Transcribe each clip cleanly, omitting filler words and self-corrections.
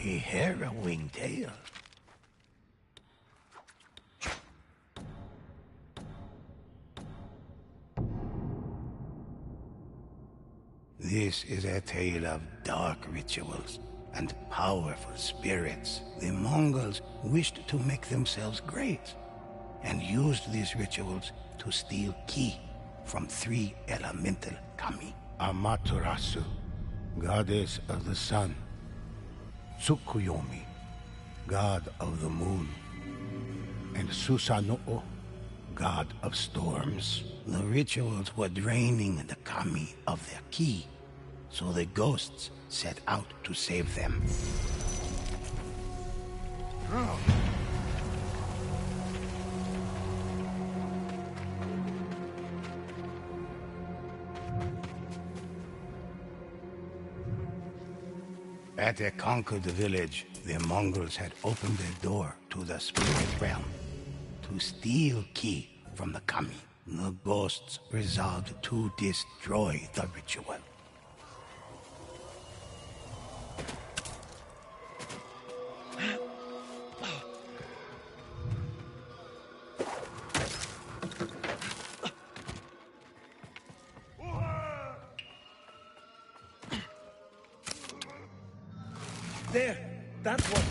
A harrowing tale. This is a tale of dark rituals and powerful spirits. The Mongols wished to make themselves great and used these rituals to steal ki from 3 elemental kami. Amaterasu, goddess of the sun. Tsukuyomi, god of the moon. And Susanoo, god of storms. The rituals were draining the kami of their ki, so the ghosts set out to save them. At a conquered village, the Mongols had opened a door to the spirit realm to steal ki from the kami. The ghosts resolved to destroy the ritual. There! That one!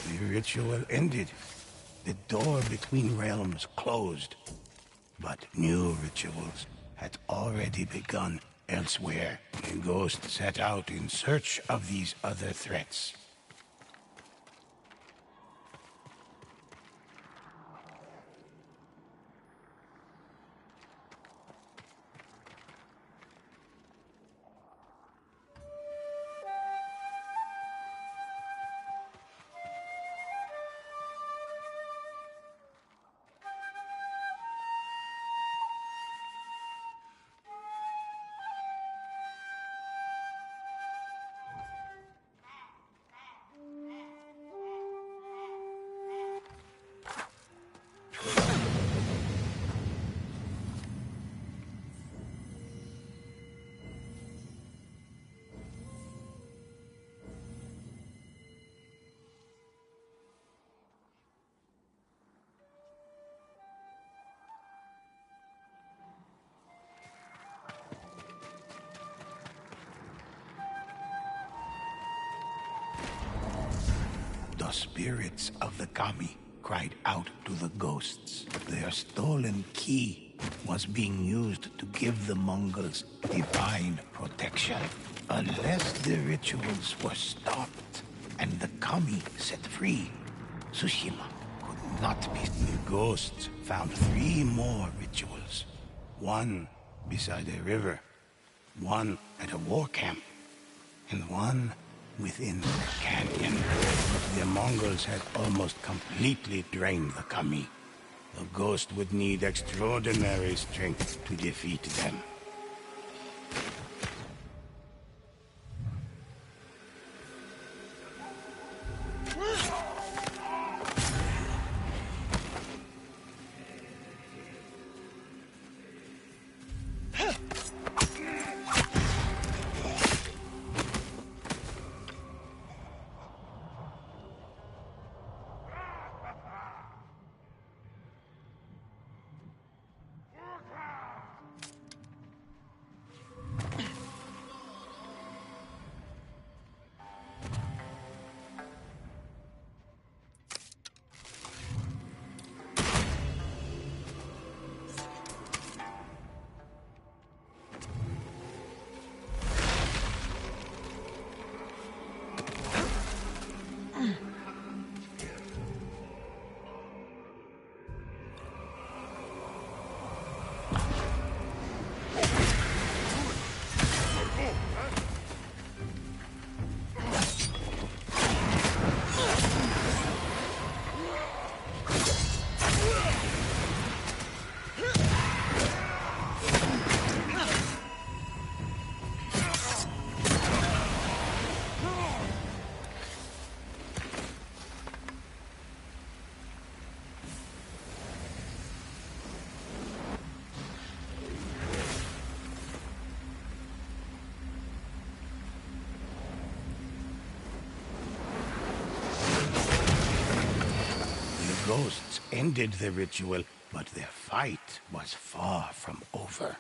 The ritual ended. The door between realms closed. But new rituals had already begun elsewhere. The ghost set out in search of these other threats. The spirits of the kami cried out to the ghosts. Their stolen ki was being used to give the Mongols divine protection. Unless the rituals were stopped and the kami set free, Tsushima could not be. The ghosts found 3 more rituals. One beside a river, one at a war camp, and one within the canyon. The Mongols had almost completely drained the kami. The ghost would need extraordinary strength to defeat them. ghosts ended the ritual, but their fight was far from over.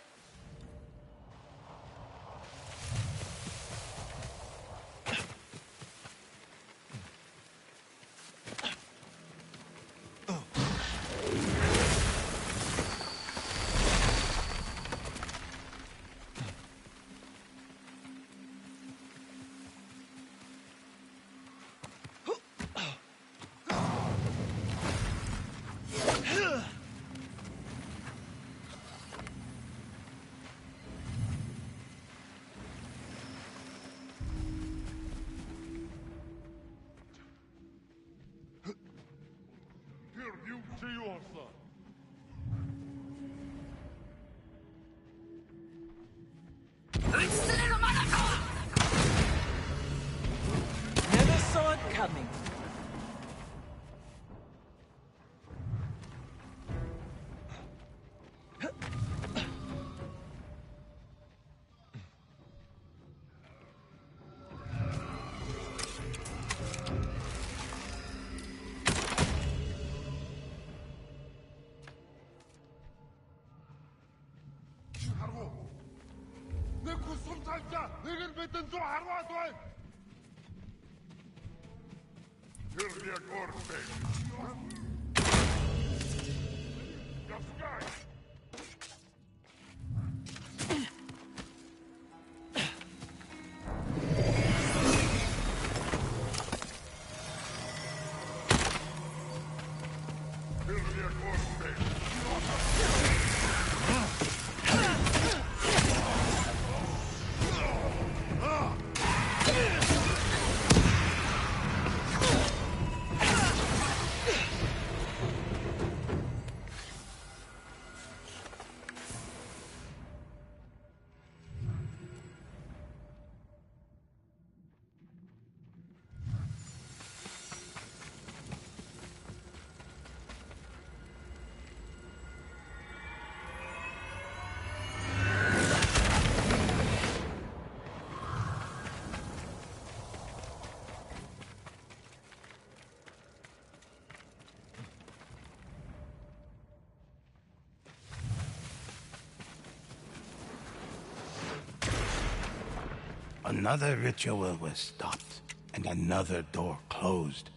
Never saw it coming. Another ritual was stopped, and another door closed.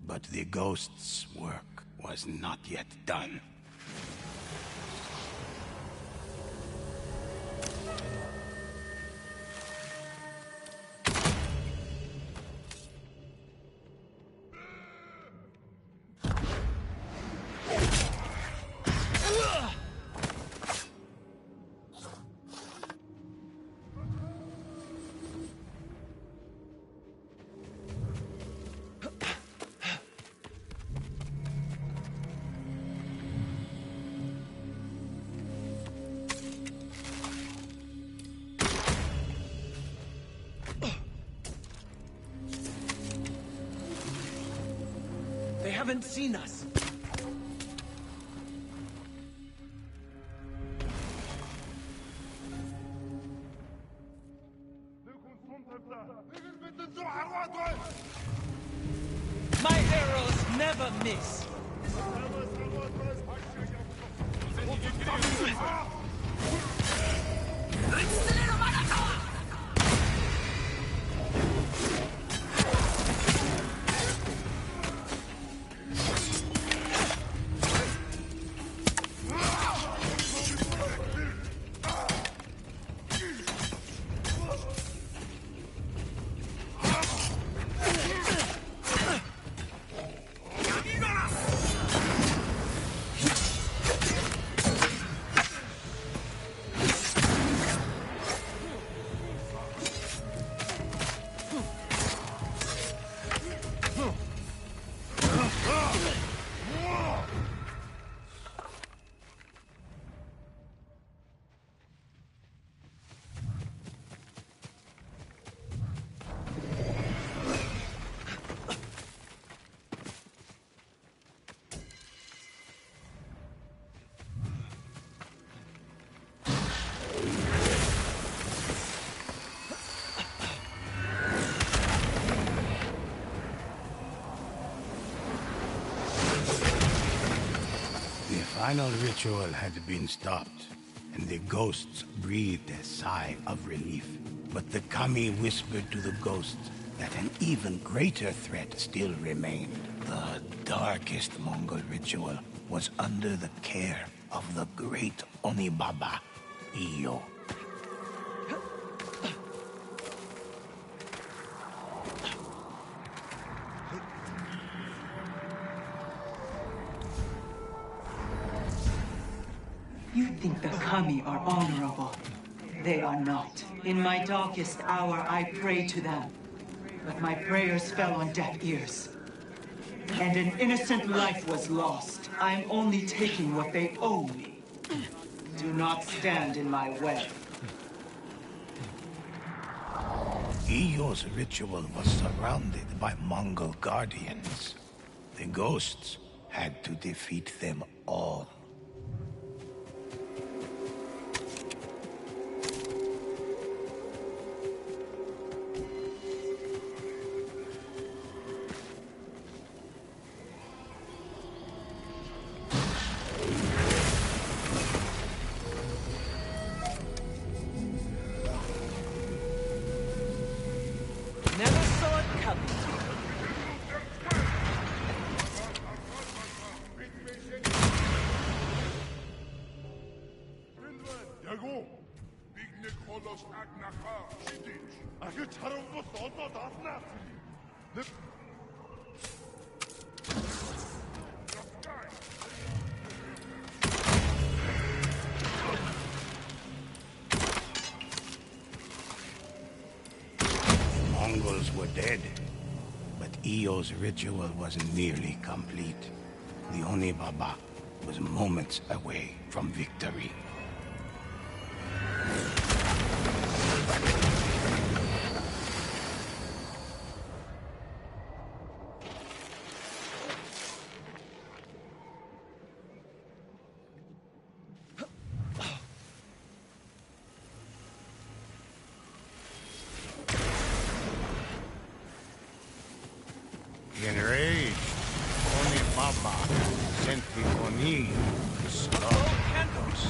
But the ghost's work was not yet done. They haven't seen us. My arrows never miss. final ritual had been stopped, and the ghosts breathed a sigh of relief. But the kami whispered to the ghosts that an even greater threat still remained. The darkest Mongol ritual was under the care of the great Onibaba, Iyo. You think the kami are honorable. They are not. In my darkest hour, I prayed to them. But my prayers fell on deaf ears. And an innocent life was lost. I am only taking what they owe me. Do not stand in my way. Iyo's ritual was surrounded by Mongol guardians. The ghosts had to defeat them all. Never saw it coming. Mongols were dead, but Iyo's ritual wasn't nearly complete. The Onibaba was moments away from victory. Enraged, Onibaba sent the Oni to slaughter candles.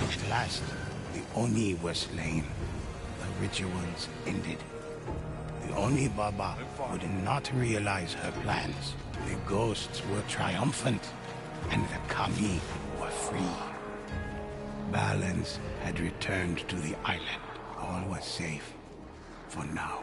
At last, the Oni were slain. The rituals ended. The Onibaba would not realize her plans. The ghosts were triumphant, and the kami were free. Balance had returned to the island. All was safe for now.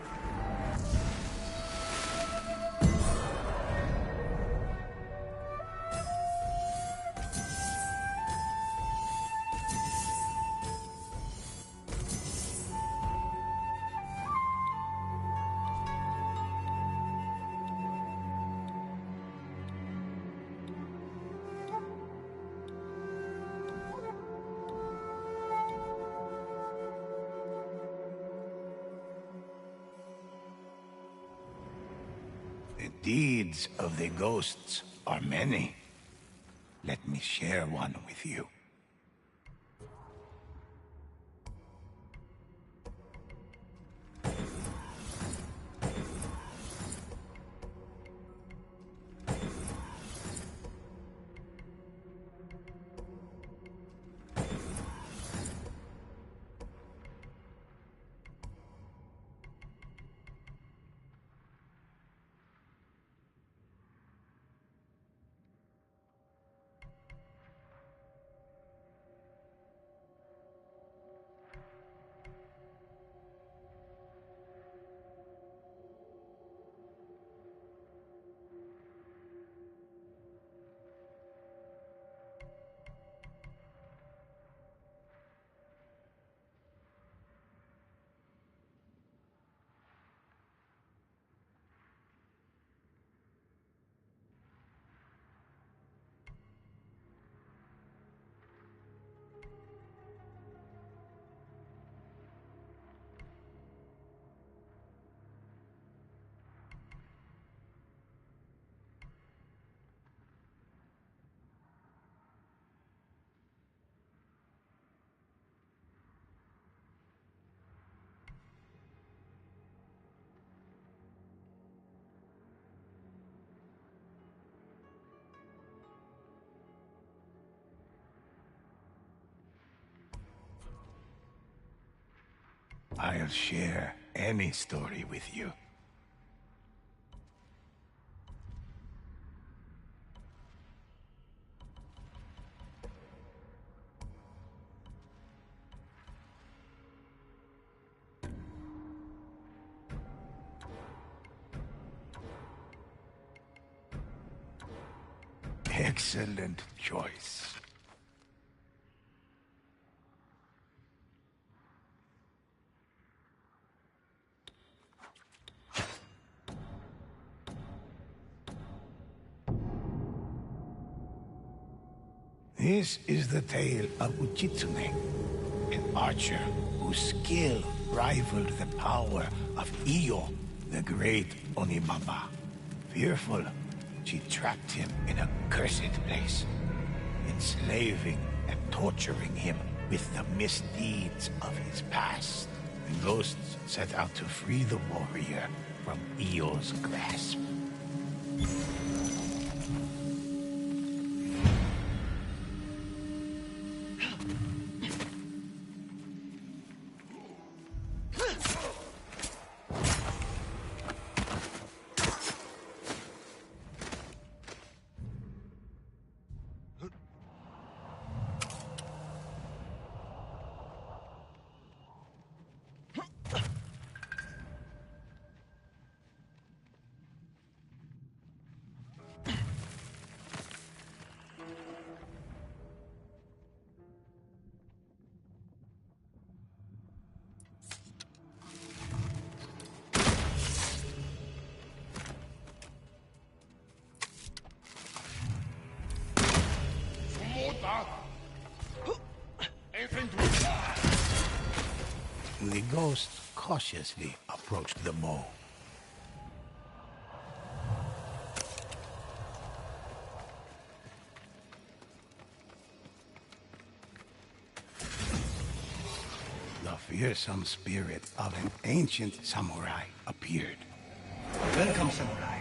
The deeds of the ghosts are many. Let me share one with you. I'll share any story with you. Excellent choice. This is the tale of Uchitsune, an archer whose skill rivaled the power of Iyo, the great Onibaba. Fearful, she trapped him in a cursed place, enslaving and torturing him with the misdeeds of his past. The ghosts set out to free the warrior from Iyo's grasp. The ghost cautiously approached the bow. The fearsome spirit of an ancient samurai appeared. Welcome, samurai.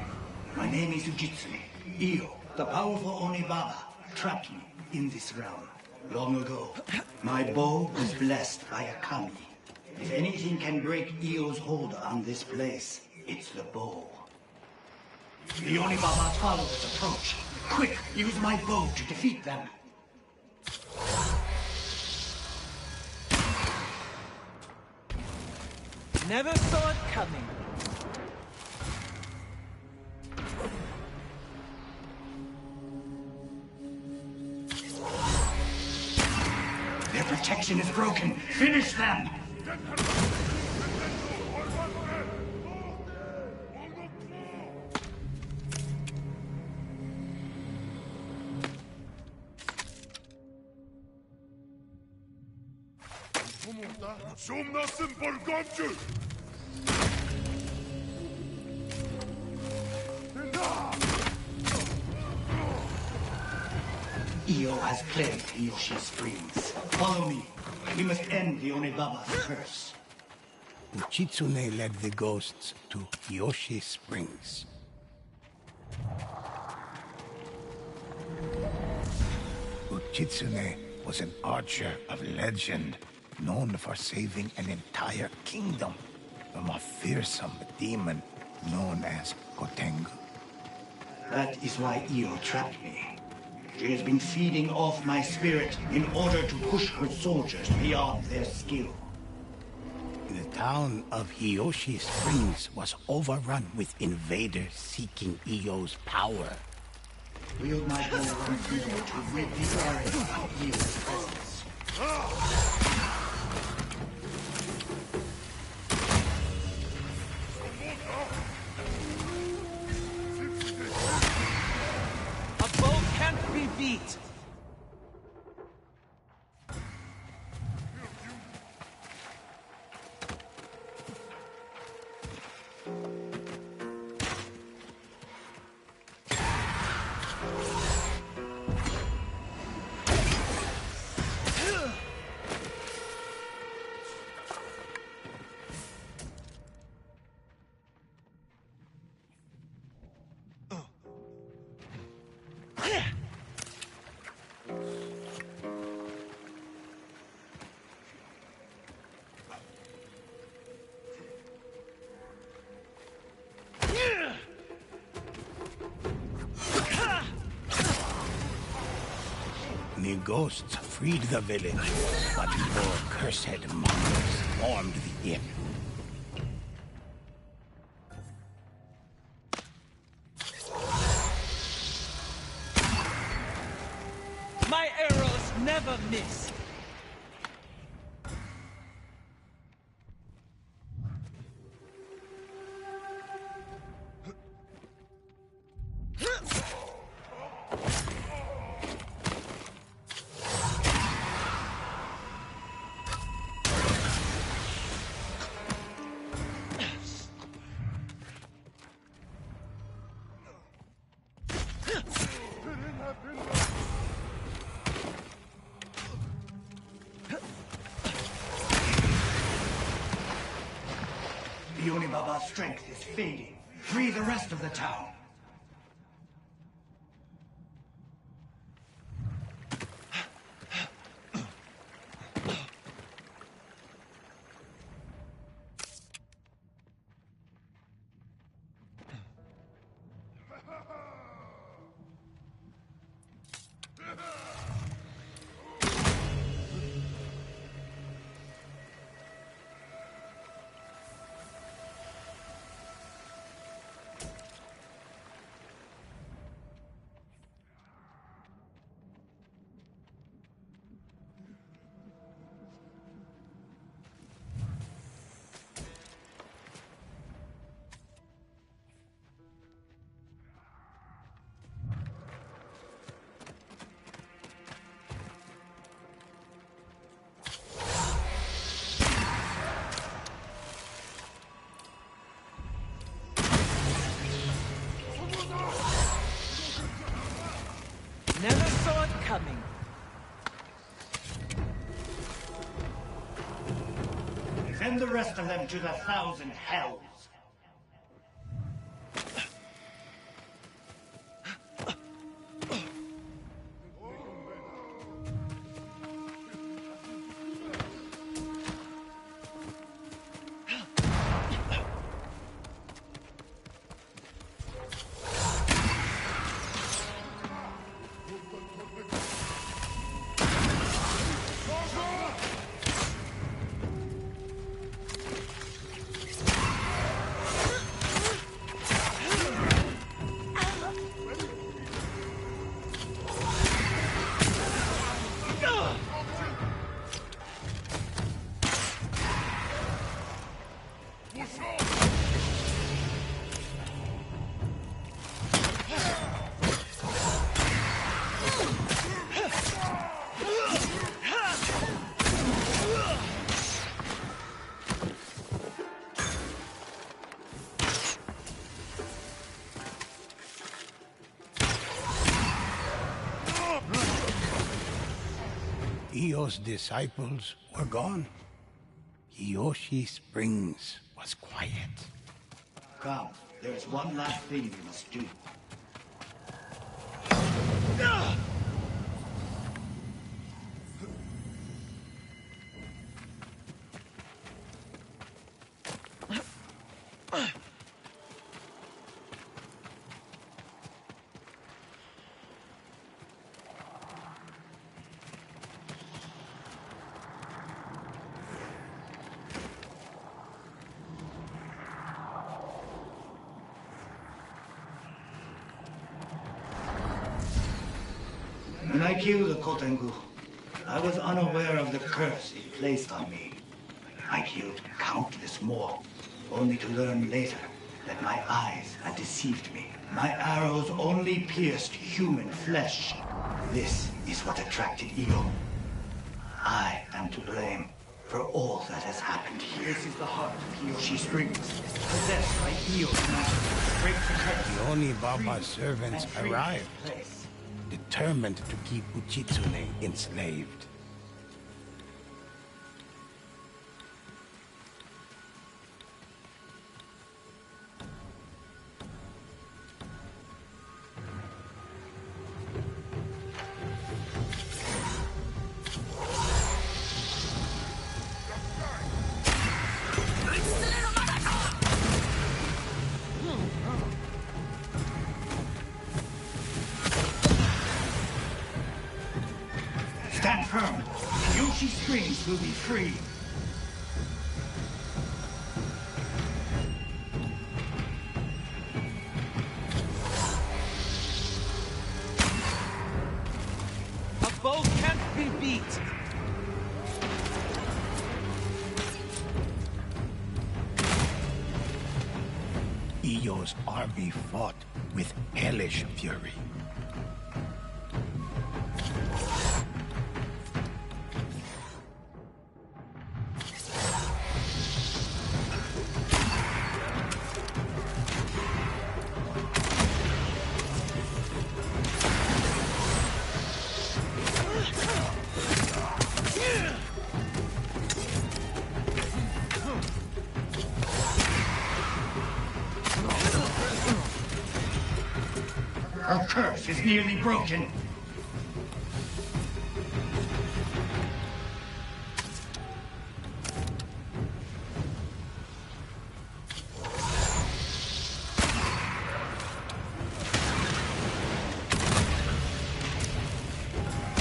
My name is Ujitsune. Iyo, the powerful Onibaba, trapped me in this realm. Long ago, my bow was blessed by a kami. If anything can break Iyo's hold on this place, it's the bow. The Onibaba's followers approach. Quick, use my bow to defeat them. Never saw it coming. Their protection is broken. Finish them! Som nasıl borgamcı? Iyo has plagued Hiyoshi Springs. Follow me. We must end the Onibaba's curse. Uchitsune led the ghosts to Yoshi Springs. Uchitsune was an archer of legend, known for saving an entire kingdom from a fearsome demon known as Kotengu. That is why Iyo trapped me. She has been feeding off my spirit in order to push her soldiers beyond their skill. The town of Hiyoshi Springs was overrun with invaders seeking Iyo's power. Wield my bow once more to rid the area of Iyo's presence. A bow can't be beat. ghosts freed the village, but more cursed monsters formed the inn. My arrows never miss. Baba's strength is fading. Free the rest of the town. Never saw it coming. Send the rest of them to the 1,000 hells. Io's disciples were gone. Kiyoshi Springs was quiet. Come, there is one last thing we must do. When I killed the Kotengu, I was unaware of the curse it placed on me. I killed countless more, only to learn later that my eyes had deceived me. My arrows only pierced human flesh. This is what attracted Io. I am to blame for all that has happened here. This is the heart of Kiyoshi Springs, possessed by Io's magic. Break the curse. Oni Baba's servants And free arrived, this place. determined to keep Uchitsune enslaved. to be free. A bow can't be beat. Io's army fought with hellish fury. Our curse is nearly broken.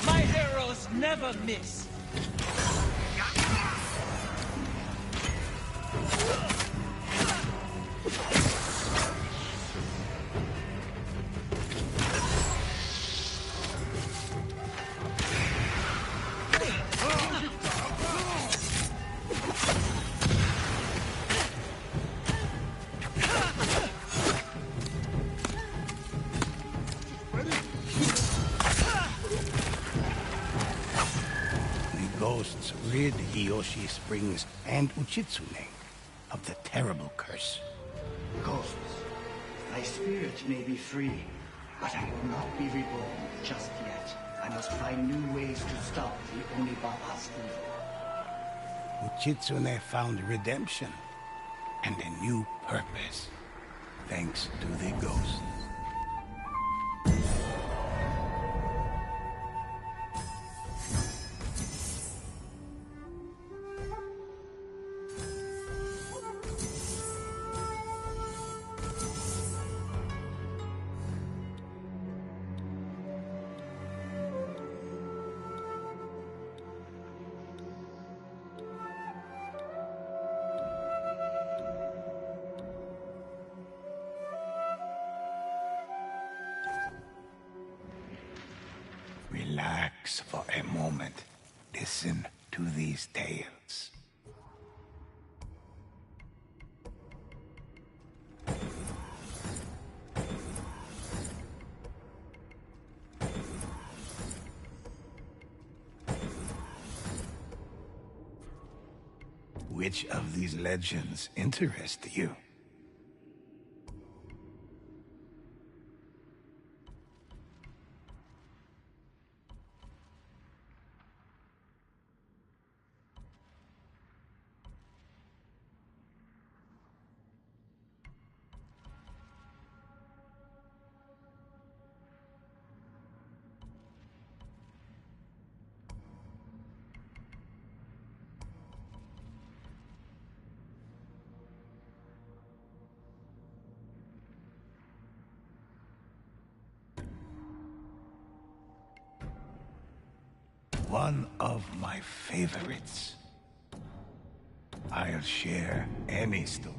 My arrows never miss. Ghosts rid Hiyoshi Springs and Uchitsune of the terrible curse. Ghosts, thy spirit may be free, but I will not be reborn just yet. I must find new ways to stop the Onibaba's evil. Uchitsune found redemption and a new purpose, thanks to the ghosts. Relax for a moment. Listen to these tales. Which of these legends interest you? One of my favorites. I'll share any story.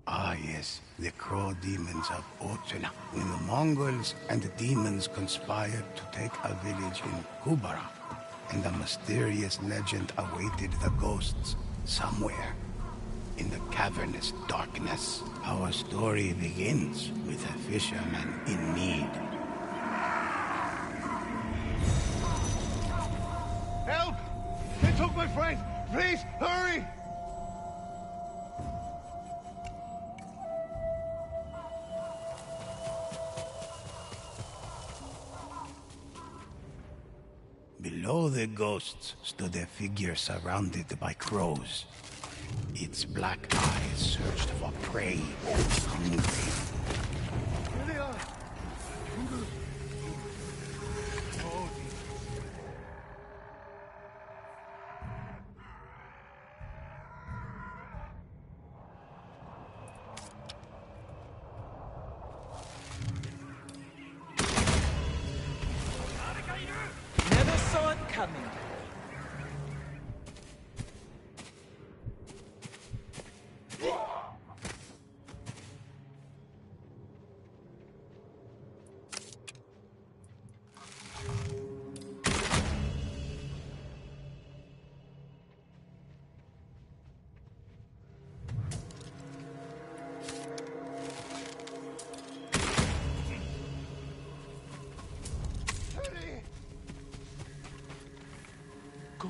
Ah, yes, the crow demons of Ochena. When the Mongols and the demons conspired to take a village in Kubara, and a mysterious legend awaited the ghosts somewhere in the cavernous darkness. Our story begins with a fisherman in need. Help! They took my friend! Please, hurry! Below the ghosts stood a figure surrounded by crows. Its black eyes searched for prey, hungry. Here they are! Oh, Never saw it coming.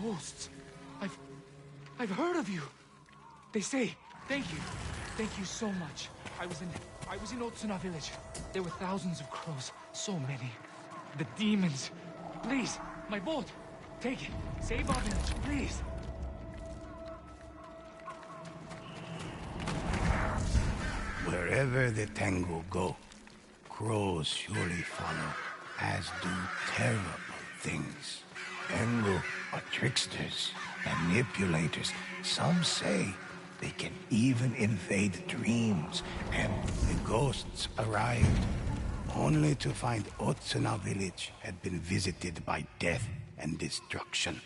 ghosts. I've heard of you. They say, thank you so much. I was in Otsuna village. There were thousands of crows, so many. The demons. Please, my boat. Take it. Save our village, please. Wherever the Tengu go, crows surely follow, as do terrible things. Tengu are tricksters, manipulators. Some say they can even invade dreams, and the ghosts arrived, only to find Otsuna village had been visited by death and destruction.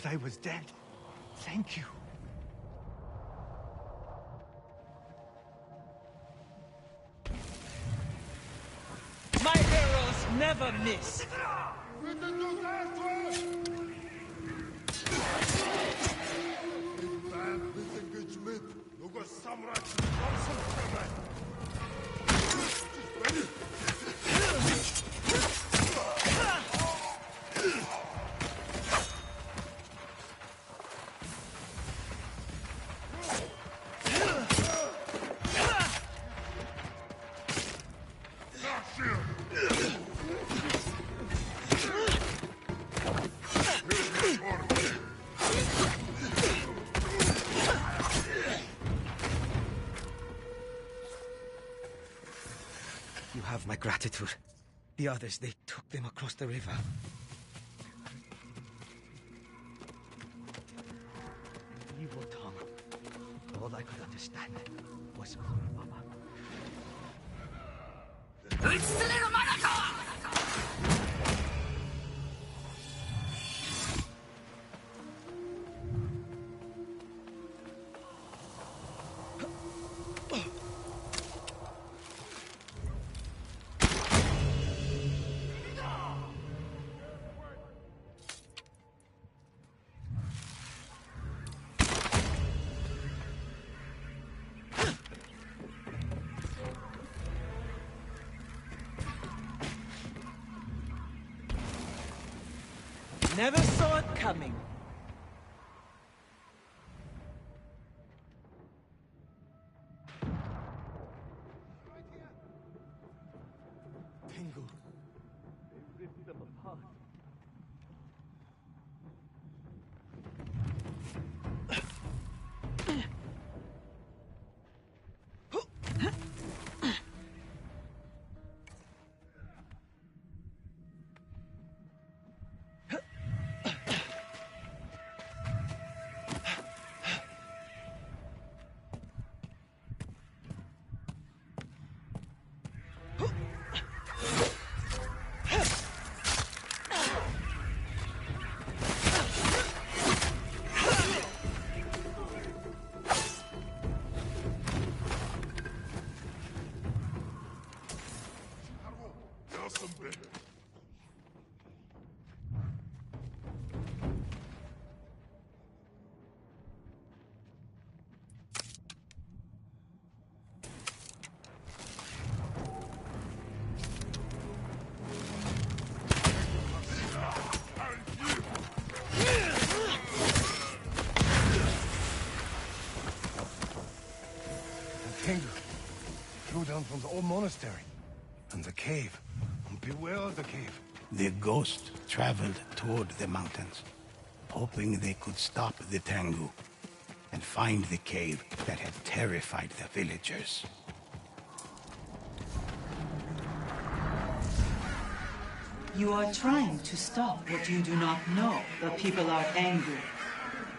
I was dead. Thank you. My arrows never miss. You have my gratitude. The others, they took them across the river. An evil tongue. All I could understand was Baba. Never saw it coming. Tengu. They ripped them apart. Tengu flew down from the old monastery. And the cave. Beware of the cave. The ghost traveled toward the mountains, hoping they could stop the Tengu and find the cave that had terrified the villagers. You are trying to stop what you do not know. The people are angry.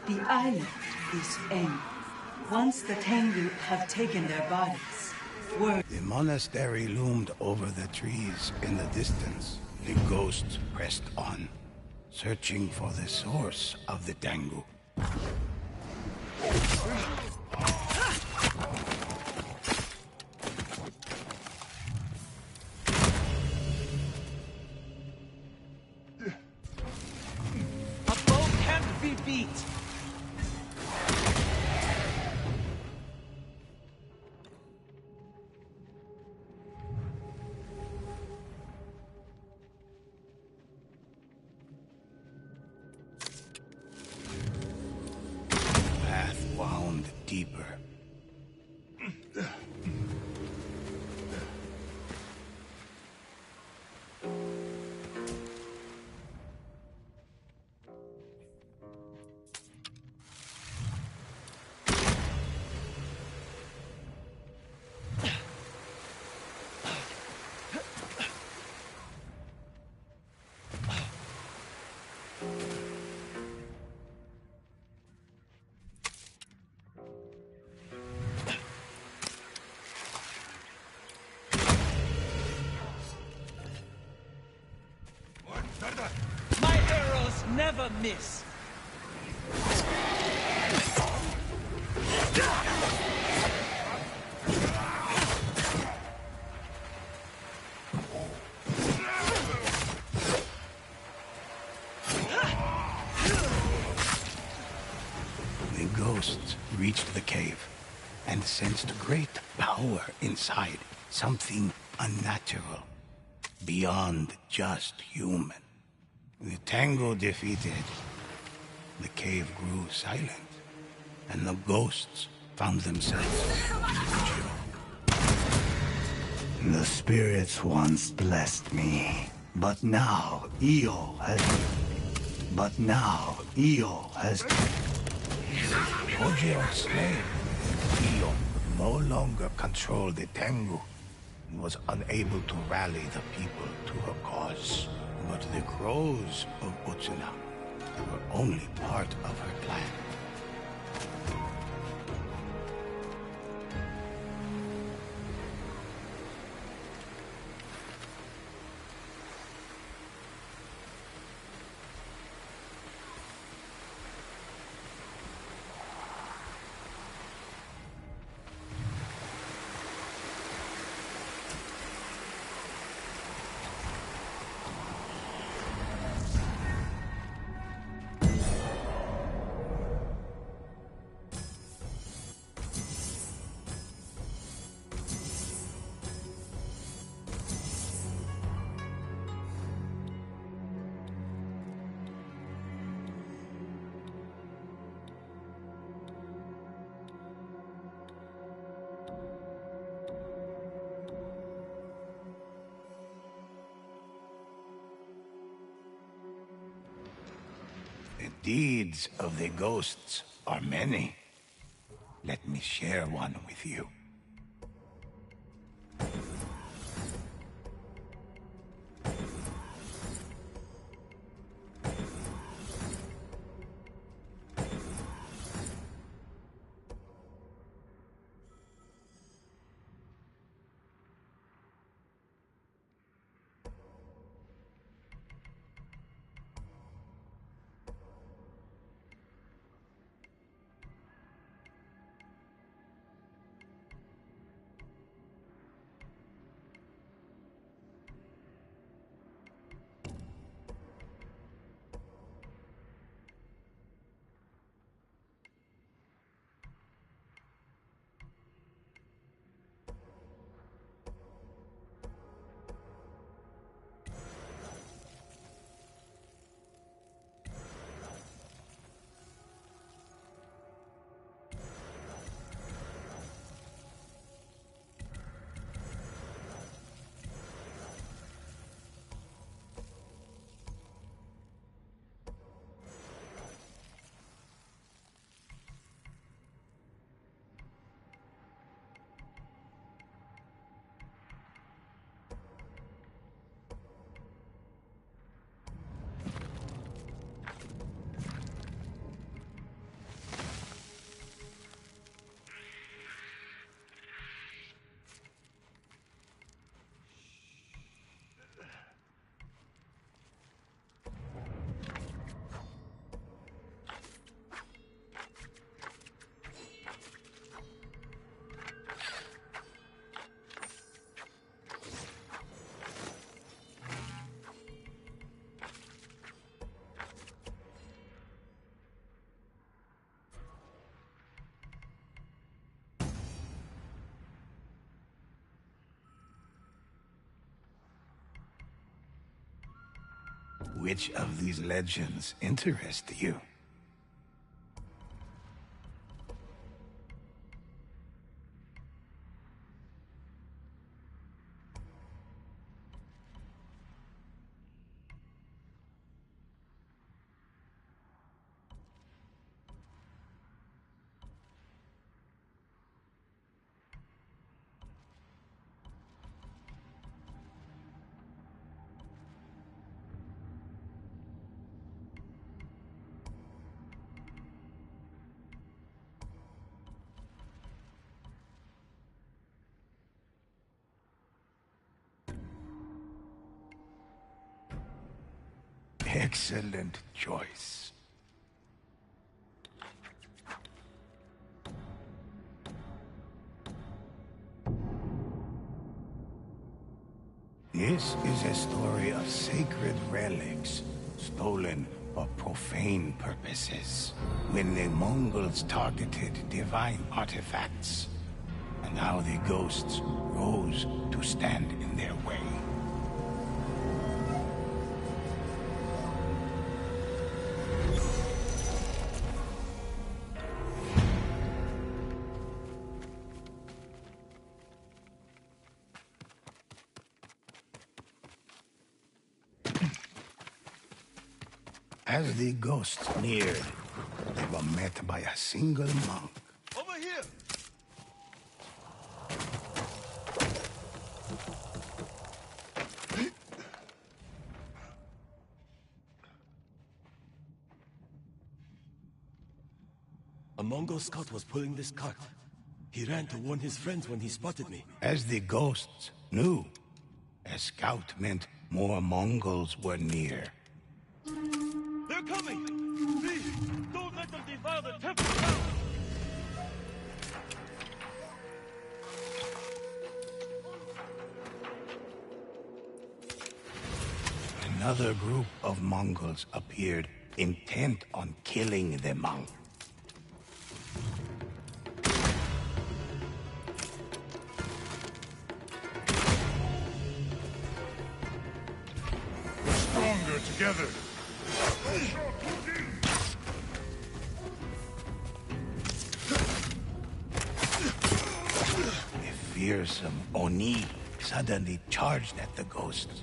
The island is angry. Once the Tengu have taken their bodies, The monastery loomed over the trees in the distance. The ghosts pressed on, searching for the source of the Tengu. A bow can't be beat. Path wound deeper. My arrows never miss. The ghosts reached the cave and sensed great power inside, something unnatural, beyond just human. The Tango defeated. The cave grew silent, and the ghosts found themselves fugitive. The spirits once blessed me, but now Io has... Ojeo's slave, Io, no longer controlled the Tengu and was unable to rally the people to her cause. But the crows of Utsuna were only part of her plan. The deeds of the ghosts are many. Let me share one with you. Which of these legends interest you? Excellent choice. This is a story of sacred relics, stolen for profane purposes, when the Mongols targeted divine artifacts, and how the ghosts rose to stand in their way. As the ghosts neared, they were met by a single monk. Over here! A Mongol scout was pulling this cart. He ran to warn his friends when he spotted me. As the ghosts knew, a scout meant more Mongols were near. They're coming! Please, don't let them defile the temple now! Another group of Mongols appeared, intent on killing the monk. We're stronger together. A fearsome Oni suddenly charged at the ghosts.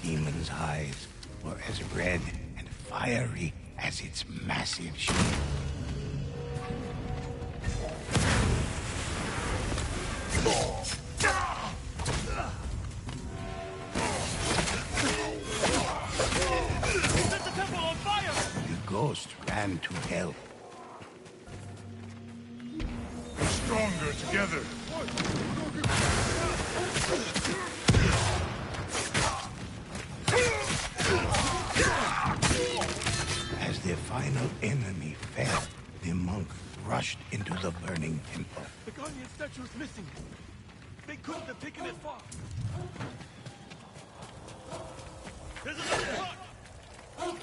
The demon's eyes were as red and fiery as its massive shield. Set the temple on fire! The ghost ran to help. We're stronger together. As the final enemy fell, the monk rushed into the burning temple. The guardian statue is missing. They couldn't have taken it far. There's another one!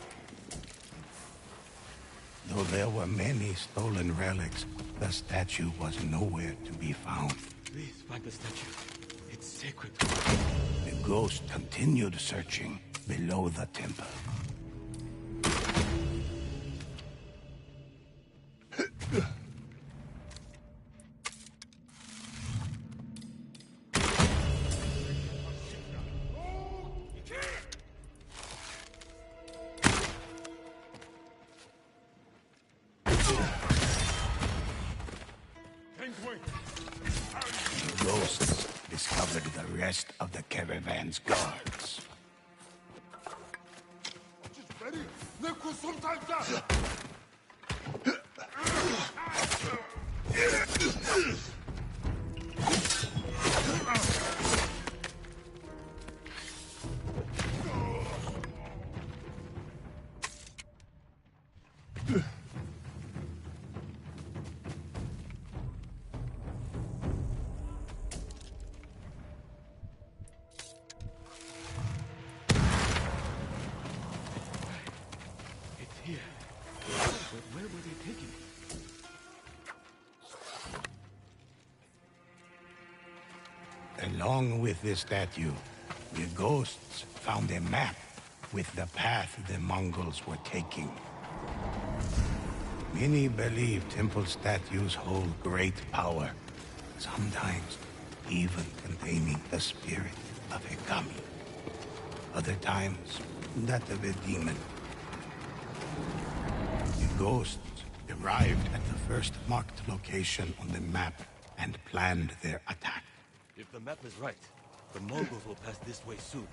Though there were many stolen relics, the statue was nowhere to be found. Please find the statue. It's sacred. The ghost continued searching below the temple. The ghosts discovered the rest of the caravan's guards. It's here. But where were they taking it? Along with the statue, the ghosts found a map with the path the Mongols were taking. Many believe temple statues hold great power, sometimes even containing the spirit of a kami. Other times, that of a demon. The ghosts arrived at the first marked location on the map and planned their attack. If the map is right, the Mongols will pass this way soon.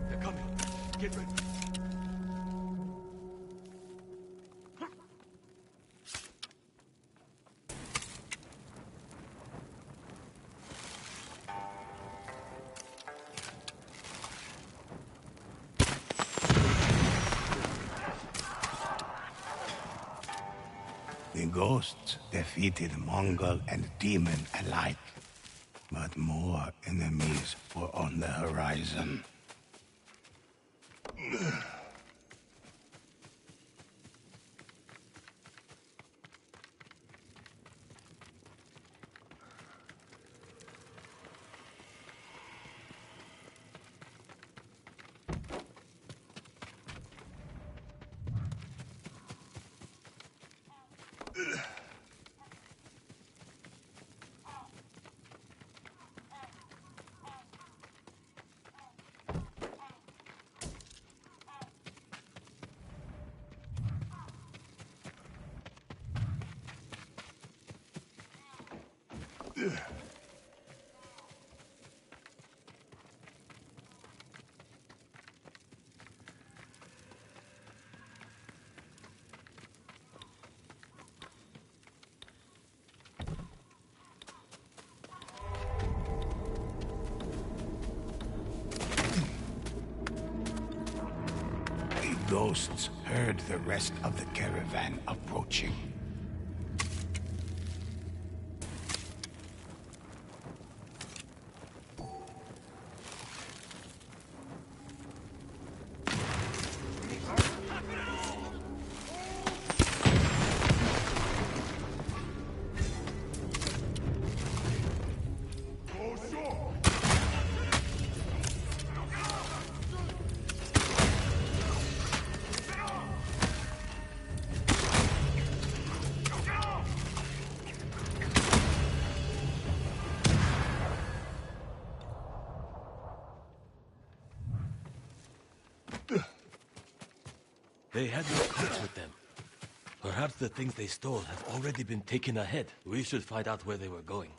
They're coming. Get ready. The ghosts defeated Mongol and demon alike, but more enemies were on the horizon. The ghosts heard the rest of the caravan approaching. They had no carts with them. Perhaps the things they stole have already been taken ahead. We should find out where they were going.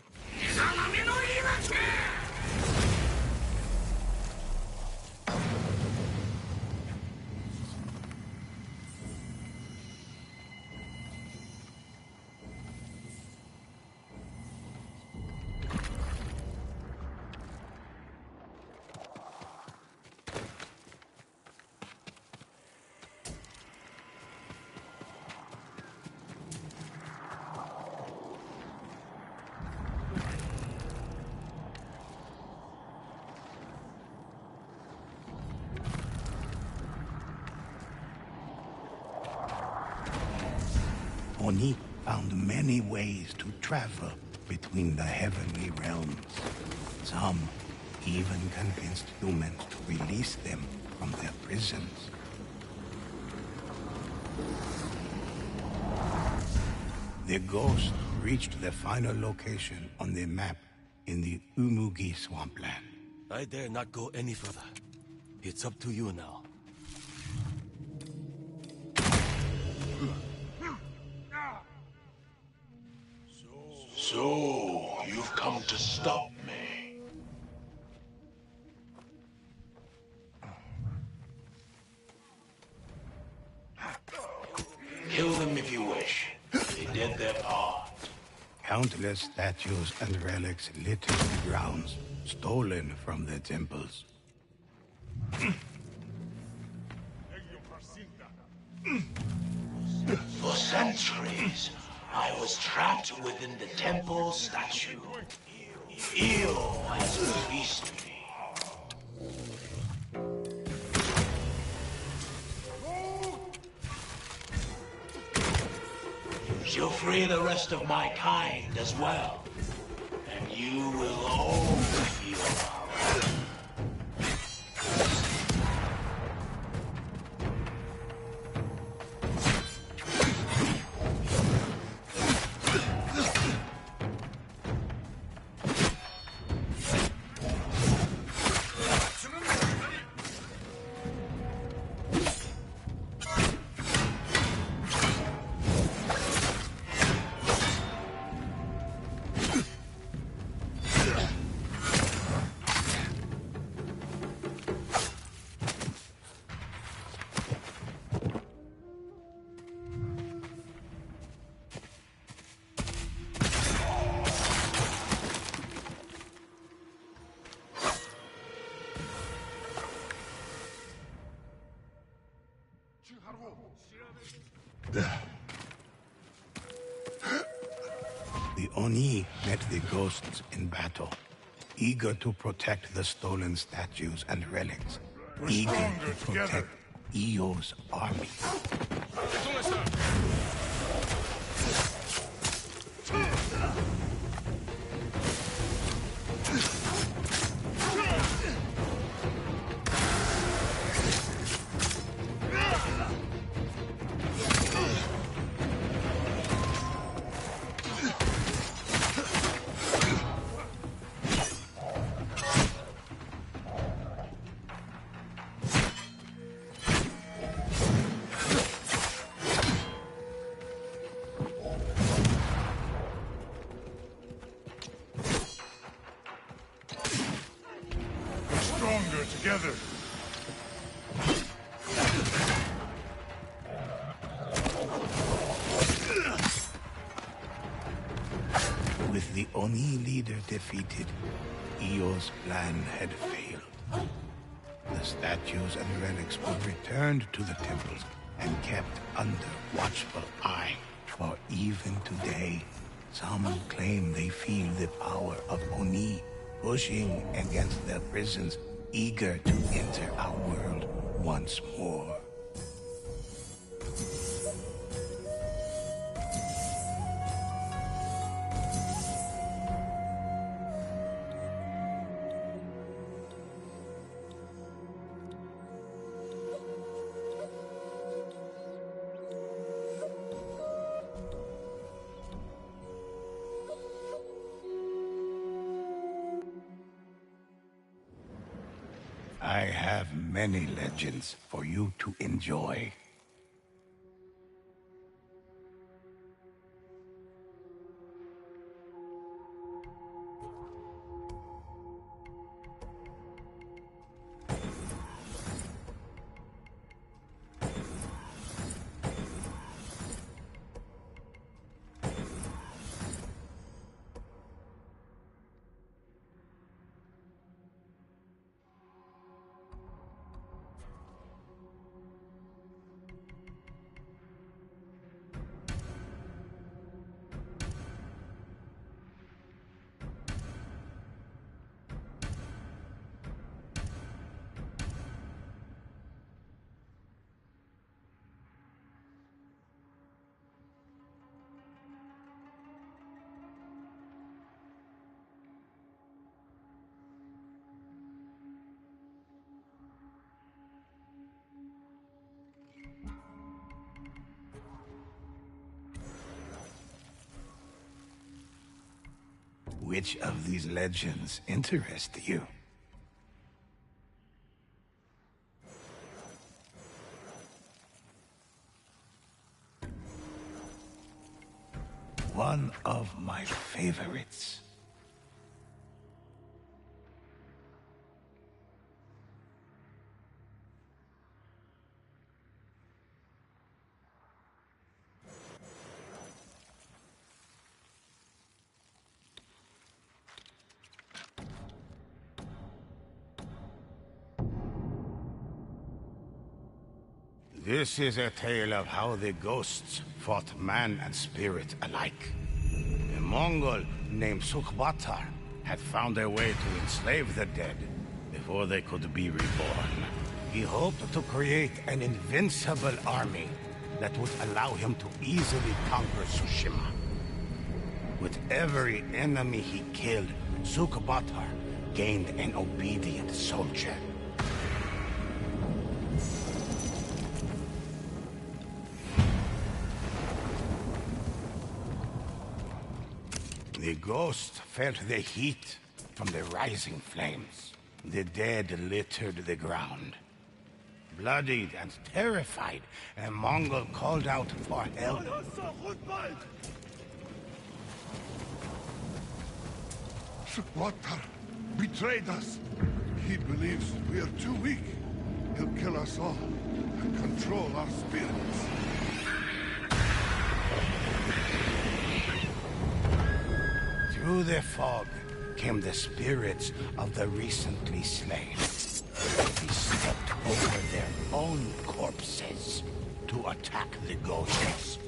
Oni found many ways to travel between the heavenly realms. Some even convinced humans to release them from their prisons. The ghost reached the final location on the map in the Umugi swampland. I dare not go any further. It's up to you now. So, you've come to stop me. Kill them if you wish. They did their part. Countless statues and relics litter the grounds, stolen from the temples. For centuries, I was trapped within the temple statue. Io has released me. She'll free the rest of my kind as well. And you will all feel our The Oni met the ghosts in battle, eager to protect the stolen statues and relics, eager to protect Io's army. Stronger together. With the Oni leader defeated, Io's plan had failed. The statues and relics were returned to the temples and kept under watchful eye. For even today, some claim they feel the power of Oni pushing against their prisons, eager to enter our world once more. I have many legends for you to enjoy. Which of these legends interest you? One of my favorites. This is a tale of how the ghosts fought man and spirit alike. A Mongol named Sukbatar had found a way to enslave the dead before they could be reborn. He hoped to create an invincible army that would allow him to easily conquer Tsushima. With every enemy he killed, Sukbatar gained an obedient soldier. The ghosts felt the heat from the rising flames. The dead littered the ground. Bloodied and terrified, a Mongol called out for help. Sukbatar betrayed us. He believes we are too weak. He'll kill us all and control our spirits. Through the fog came the spirits of the recently slain. They stepped over their own corpses to attack the ghosts.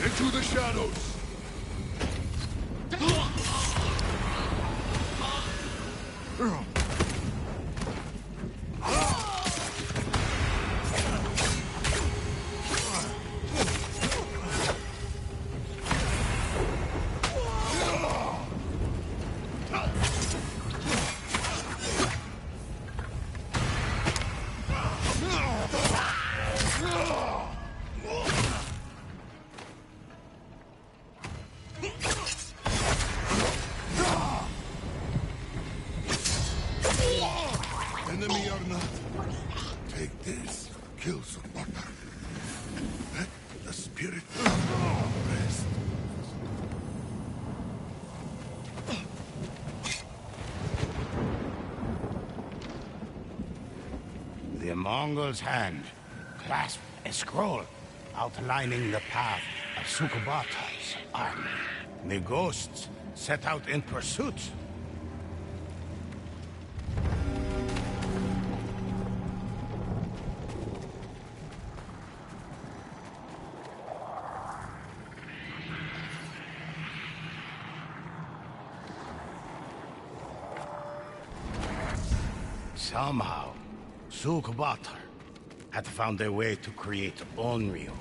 Into the shadows! Enemy or not, take this. Kill Sukbatar. Let the spirit rest. The Mongol's hand clasped a scroll outlining the path of Sukbatar's army. The ghosts set out in pursuit. Somehow, Sukbatar had found a way to create Onryo,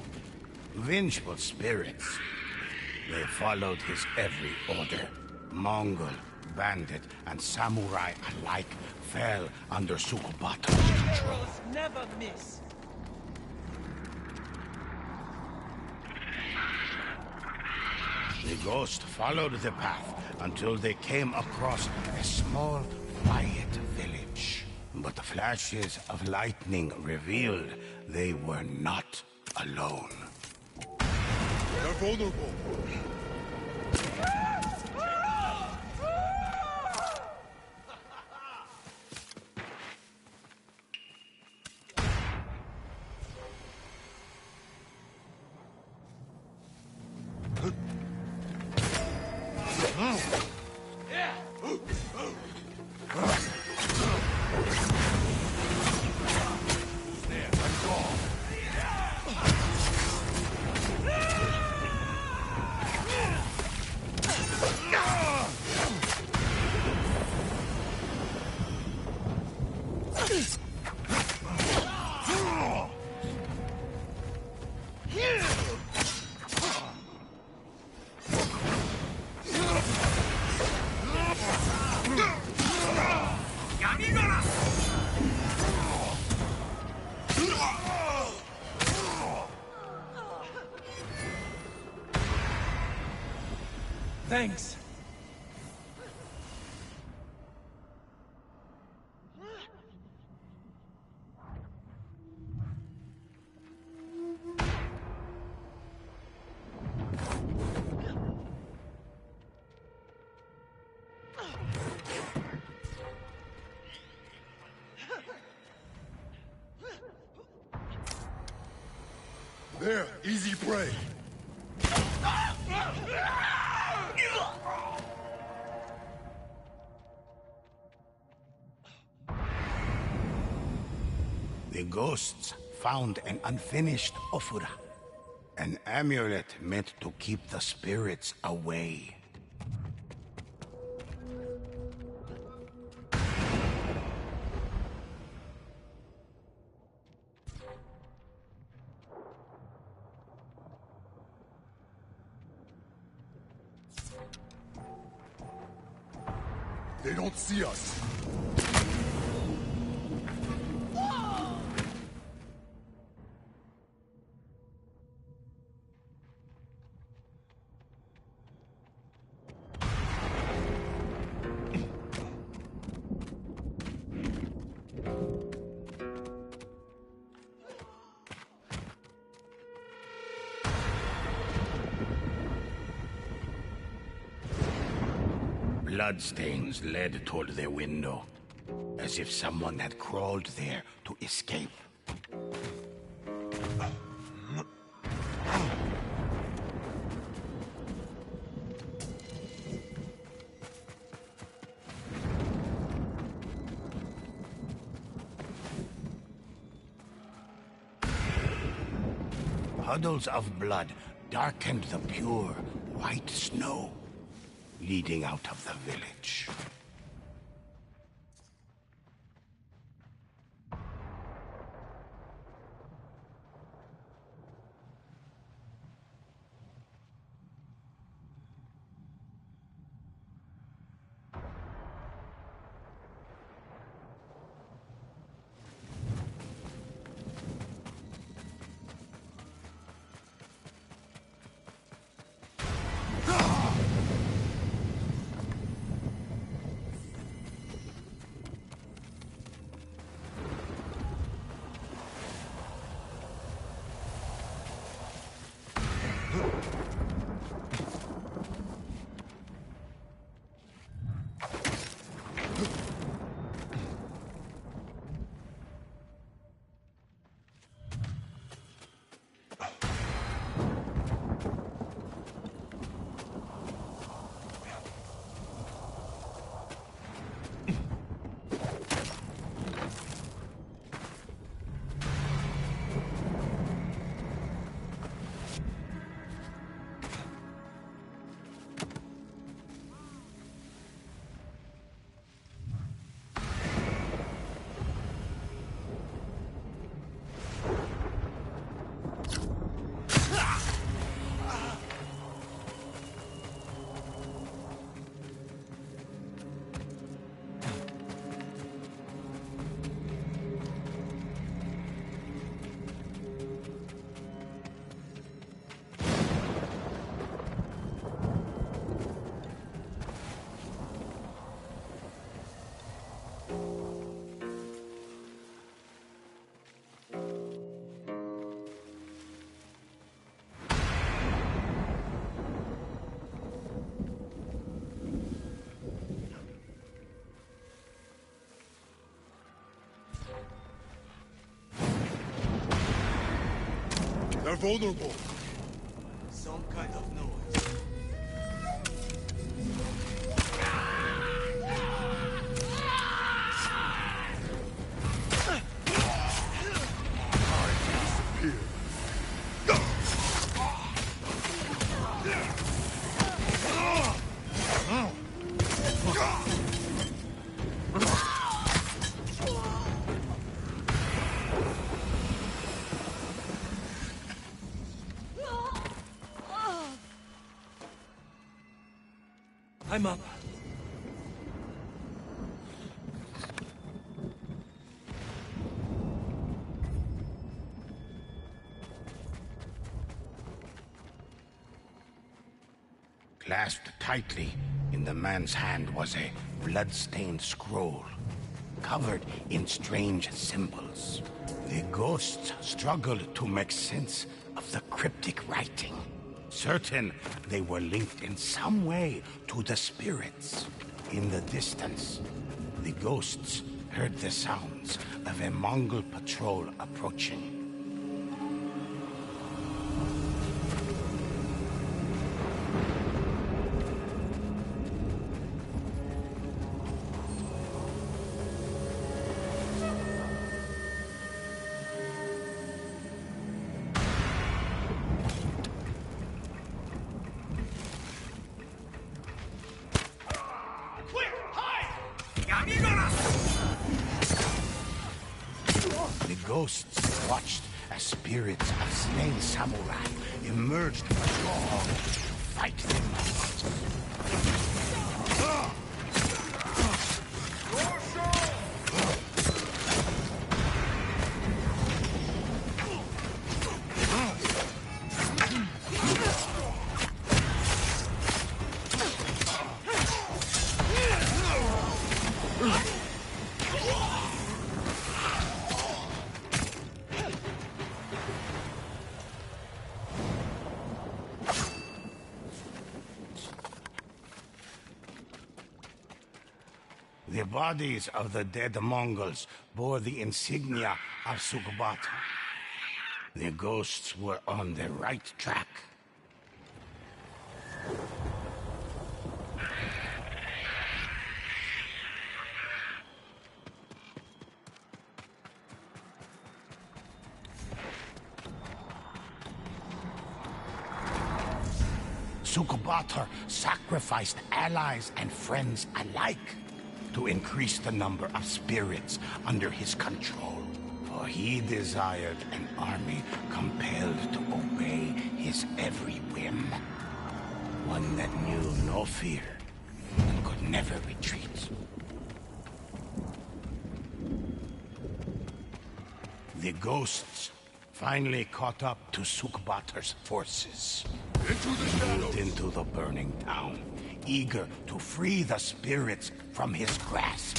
vengeful spirits. They followed his every order. Mongol, bandit, and samurai alike fell under Sukbatar's control. Arrows never miss. The ghost followed the path until they came across a small, quiet village. But the flashes of lightning revealed they were not alone. They're vulnerable. Thanks. There, easy prey. The ghosts found an unfinished ofura, an amulet meant to keep the spirits away. They don't see us. Bloodstains led toward their window, as if someone had crawled there to escape. Puddles of blood darkened the pure, white snow, leading out of the village. They're vulnerable. Some kind of noise. I'm up. grasped tightly. In the man's hand was a blood-stained scroll, covered in strange symbols. The ghosts struggled to make sense of the cryptic writing, certain they were linked in some way to the spirits. In the distance, the ghosts heard the sounds of a Mongol patrol approaching. The ghosts watched as spirits of slain samurai emerged from the hall to fight them. The bodies of the dead Mongols bore the insignia of Sukbata. The ghosts were on the right track. Sukbatar sacrificed allies and friends alike to increase the number of spirits under his control, for he desired an army compelled to obey his every whim, one that knew no fear and could never retreat. The ghosts finally caught up to Sukbatar's forces. Moved into the burning town, eager to free the spirits from his grasp.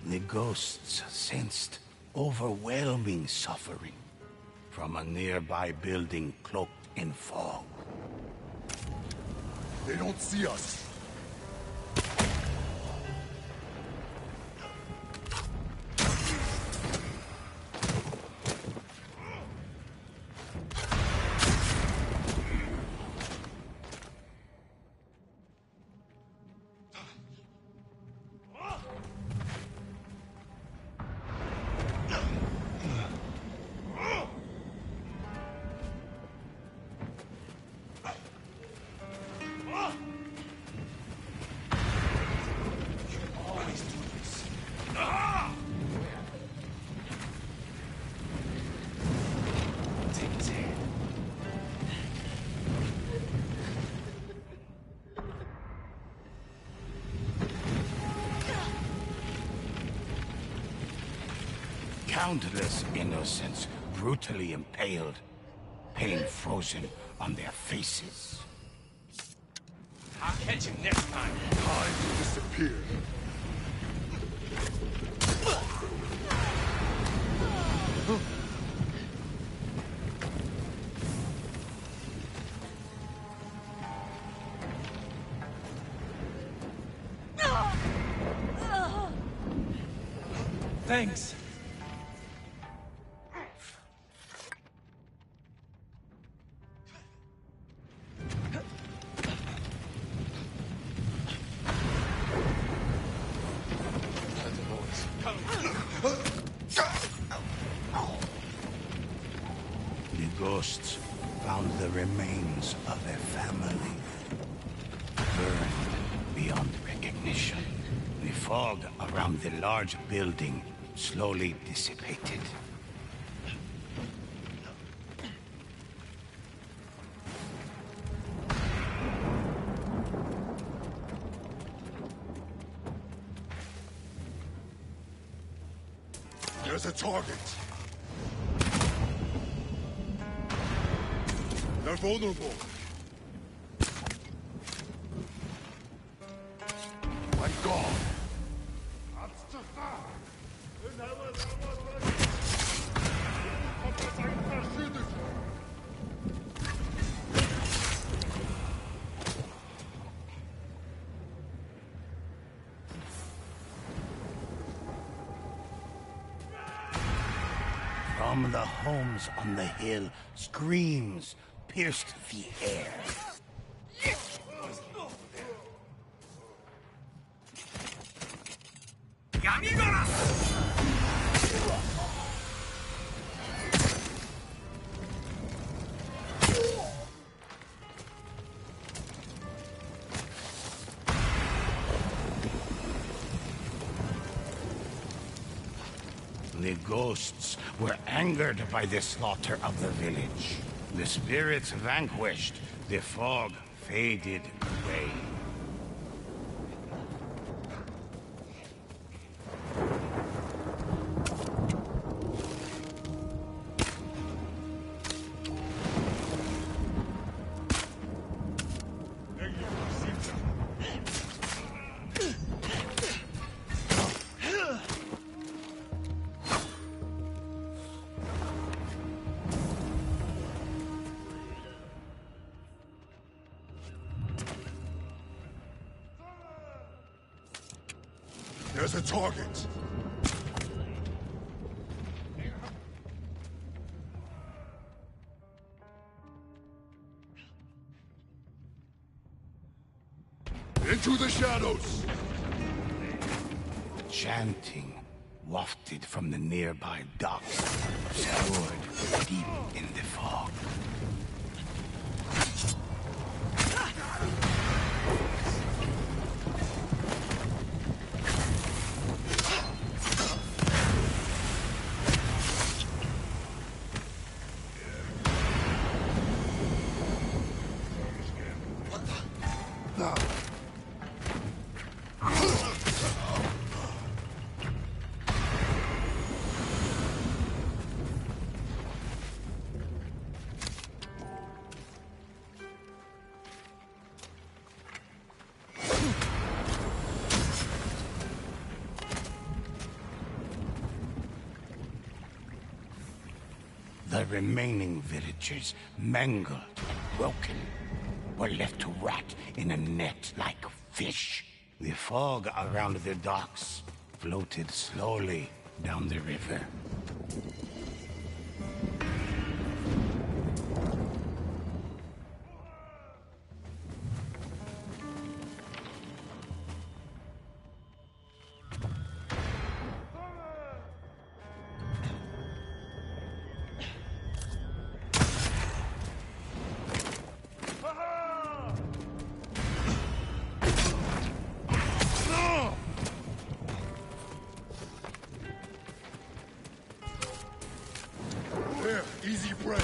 The ghosts sensed overwhelming suffering from a nearby building cloaked in fog. They don't see us. Countless innocents brutally impaled, pain frozen on their faces. I'll catch him next time. Time to disappear. Thanks. The ghosts found the remains of a family, burned beyond recognition. The fog around the large building slowly dissipated. There's a target. They're vulnerable. My God. From the homes on the hill, screams pierced the air. The ghosts were angered by the slaughter of the village. The spirits vanquished, the fog faded away. There's a target. Into the shadows! Chanting wafted from the nearby docks, obscured deep in the fog. The remaining villagers, mangled and broken, were left to rot in a net like fish. The fog around the docks floated slowly down the river. Easy break.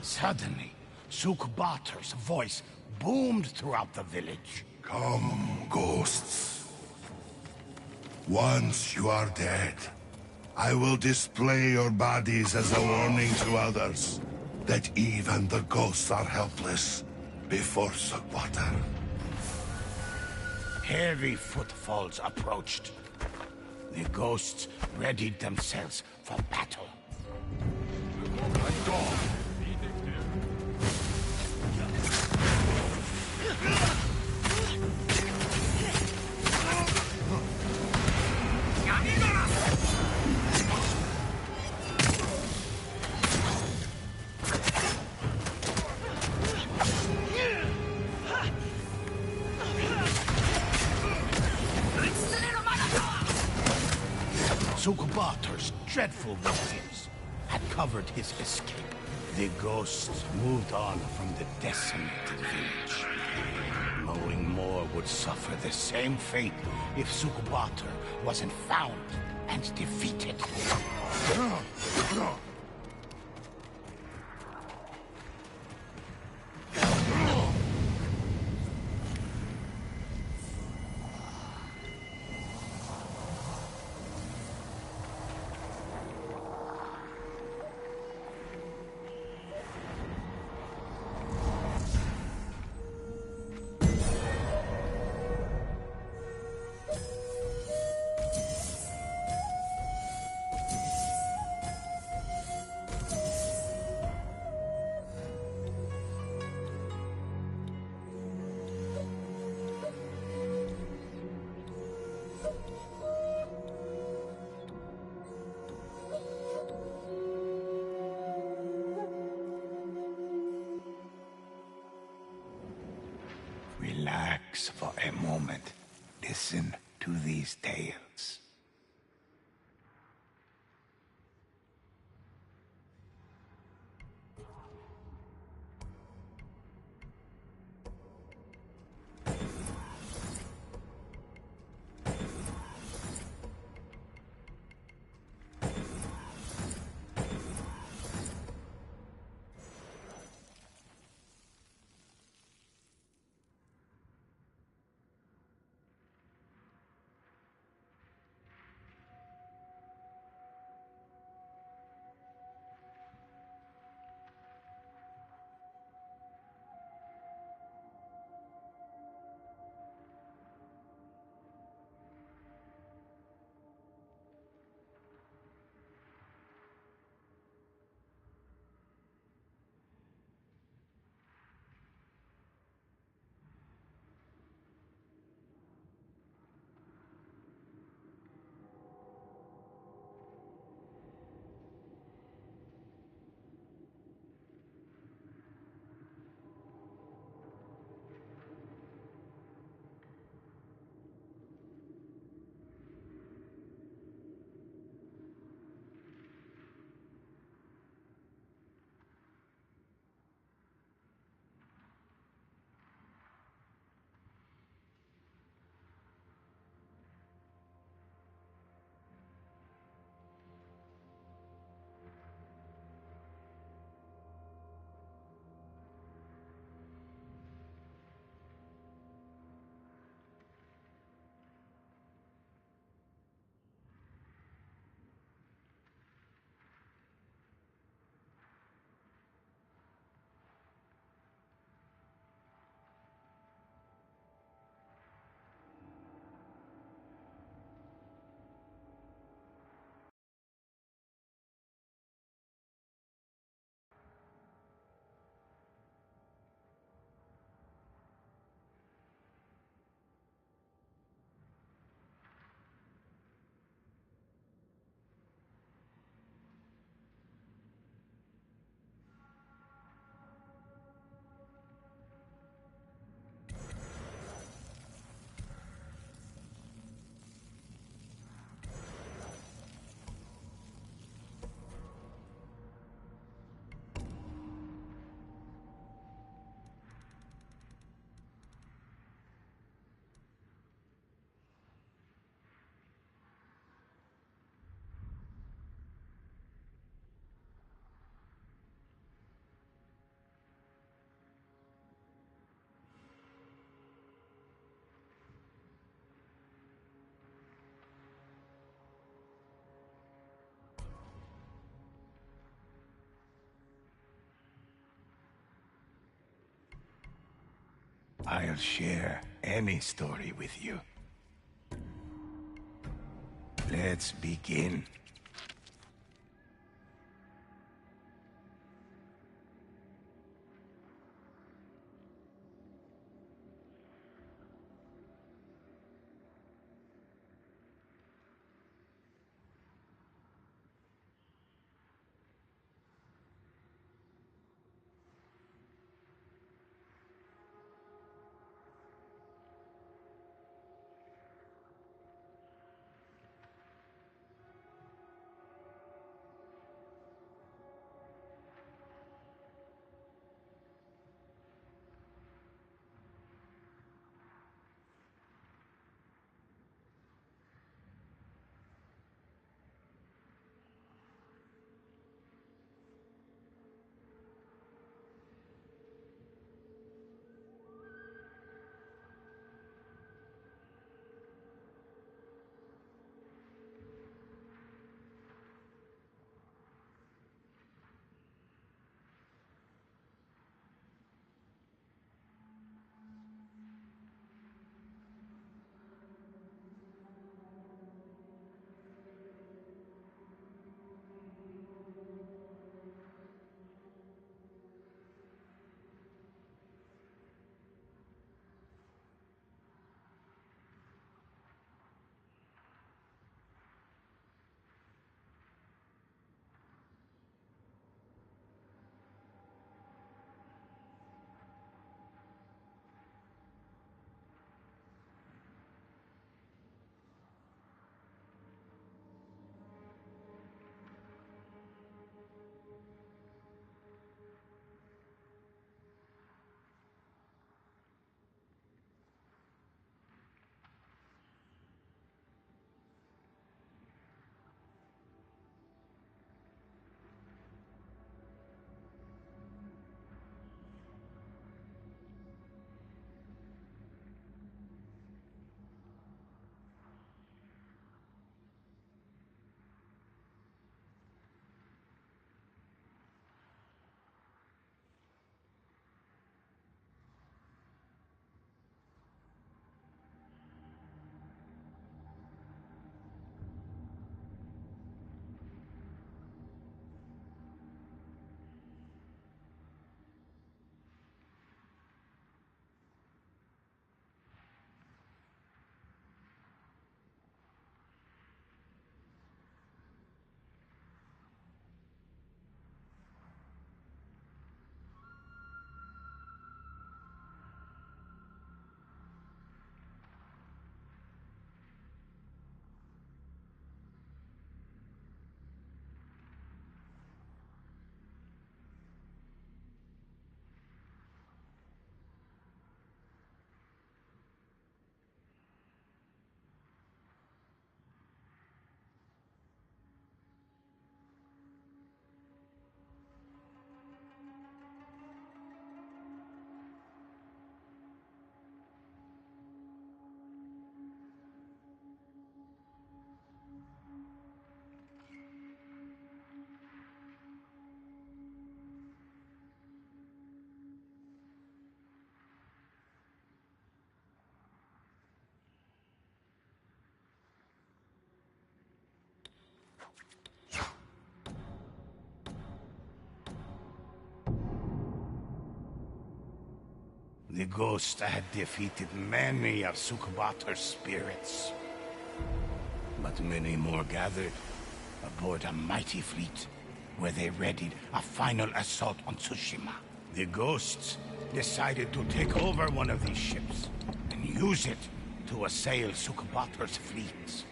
Suddenly, Sukbatar's voice boomed throughout the village. Come, ghosts. Once you are dead, I will display your bodies as a warning to others that even the ghosts are helpless before Sukbatar. Heavy footfalls approached. The ghosts readied themselves for battle. Sukbatar's dreadful relatives had covered his escape. The ghosts moved on from the decimated village, knowing more would suffer the same fate if Sukbatar wasn't found and defeated. Focus for a moment. Listen to these tales. I'll share any story with you. Let's begin. The ghost had defeated many of Sukubator's spirits. But many more gathered aboard a mighty fleet, where they readied a final assault on Tsushima. The ghosts decided to take over one of these ships and use it to assail Sukubator's fleets.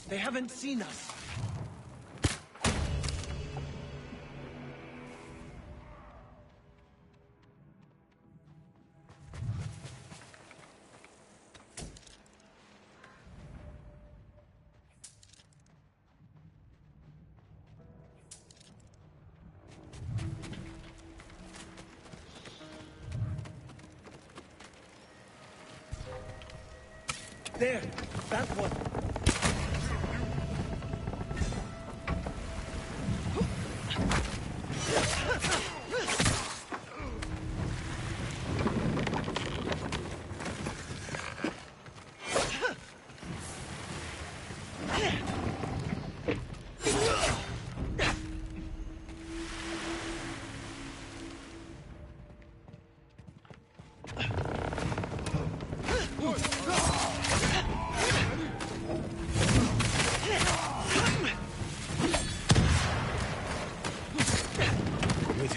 They haven't seen us. There, that one.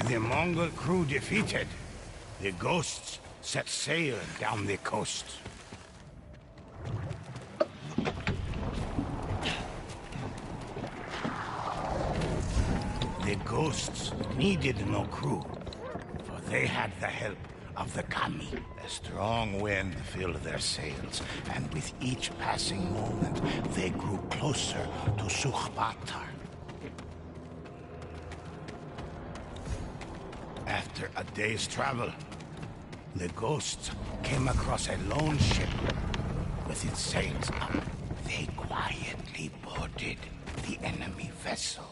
The Mongol crew defeated, the ghosts set sail down the coast. The ghosts needed no crew, for they had the help of the kami. A strong wind filled their sails, and with each passing moment, they grew closer to Sukhbatar. After a day's travel, the ghosts came across a lone ship with its sails up. They quietly boarded the enemy vessel.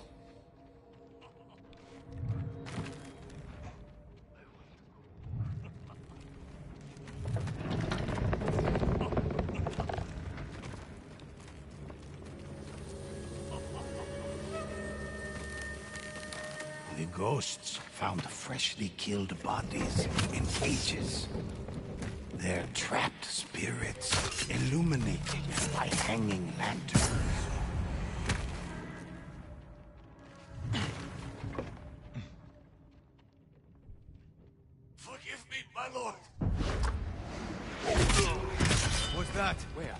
The ghosts found freshly killed bodies in cages. Their trapped spirits illuminated by hanging lanterns. Forgive me, my lord. What's that? Where?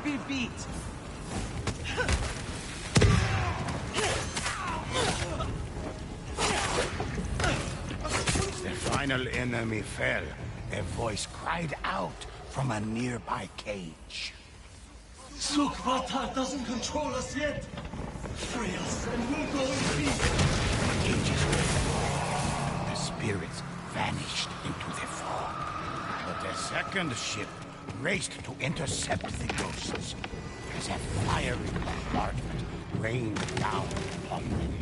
Be beat. The final enemy fell. A voice cried out from a nearby cage. Sukhbatar doesn't control us yet. Free us and we'll go in peace. The cages were full. The spirits vanished into the fog. But a second ship raced to intercept the ghosts as a fiery bombardment rained down upon them.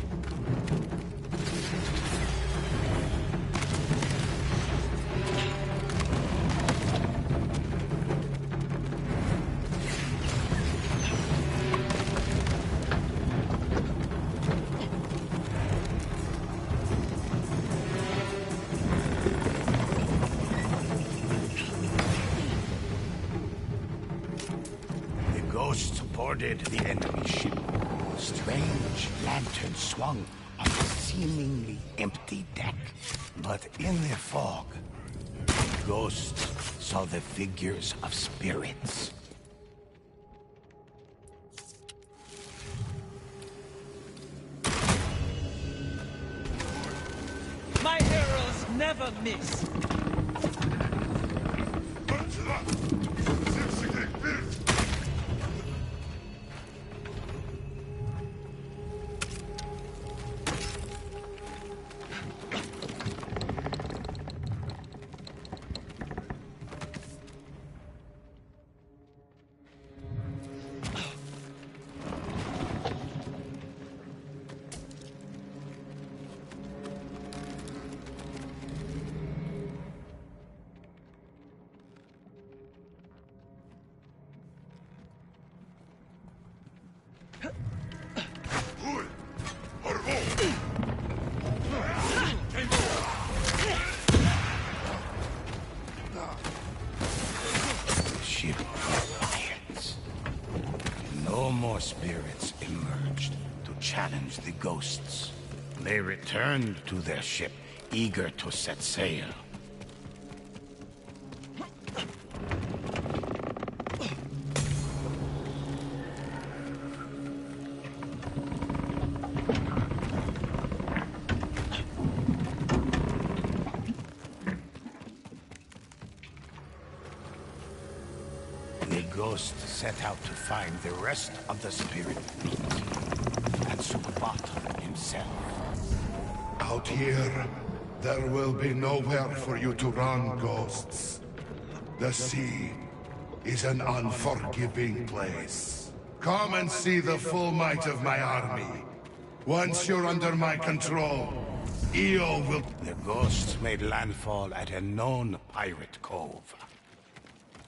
boarded the enemy ship. Strange lanterns swung on a seemingly empty deck. But in the fog, ghosts saw the figures of spirits. My arrows never miss. Ship of pirates. No more spirits emerged to challenge the ghosts. They returned to their ship, eager to set sail. The ghost set out to find the rest of the spirit fleet and Sukbata himself. Out here, there will be nowhere for you to run, ghosts. The sea is an unforgiving place. Come and see the full might of my army. Once you're under my control, Io will... The ghosts made landfall at a known pirate cove.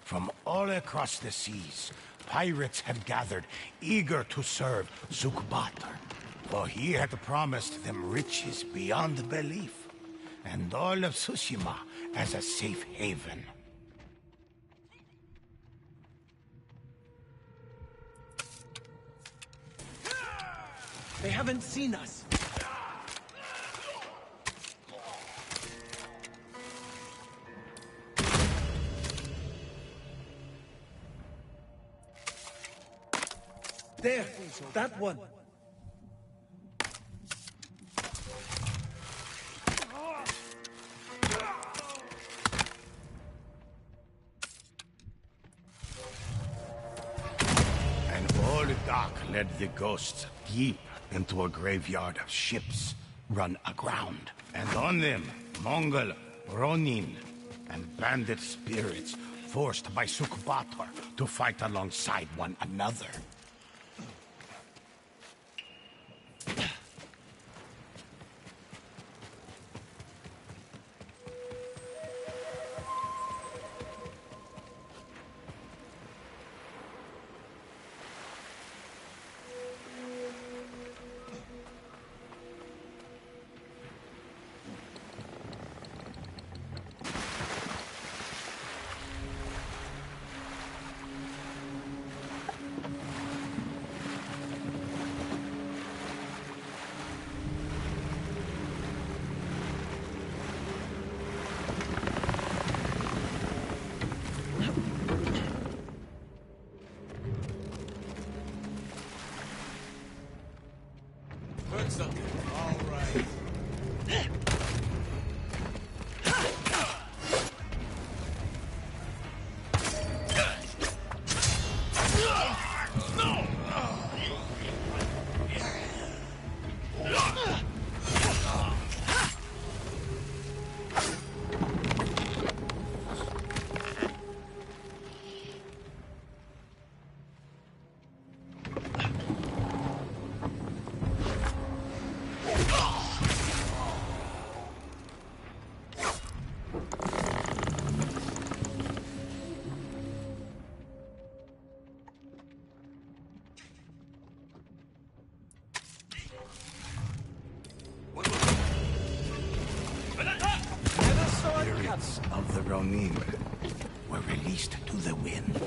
From all across the seas, pirates had gathered, eager to serve Sukbatar, for he had promised them riches beyond belief, and all of Tsushima as a safe haven. They haven't seen us. There, that one. An old dock led the ghosts deep into a graveyard of ships run aground. And on them, Mongol, Ronin, and bandit spirits forced by Sukbatar to fight alongside one another. Spirits of the Ronin were released to the wind.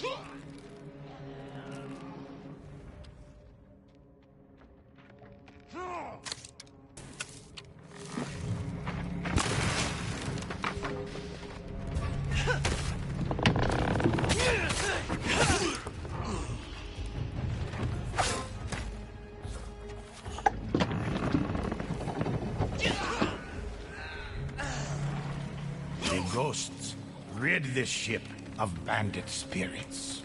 The ghosts rid this ship of bandit spirits.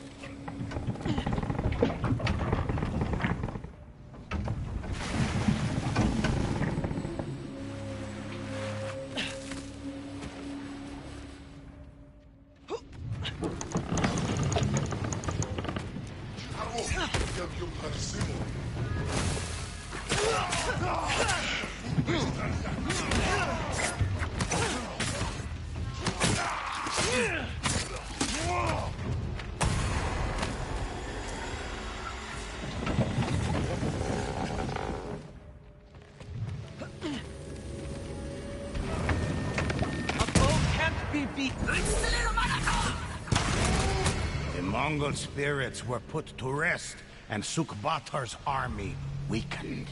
The Mongol spirits were put to rest, and Sukbatar's army weakened.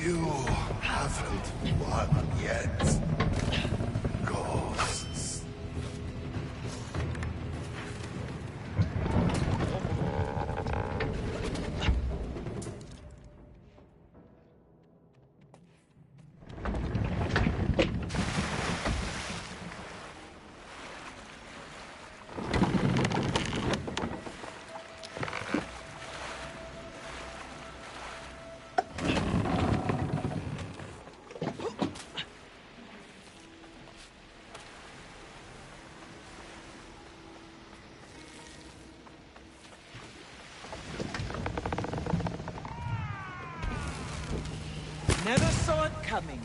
You haven't won yet, ghosts. Never saw it coming.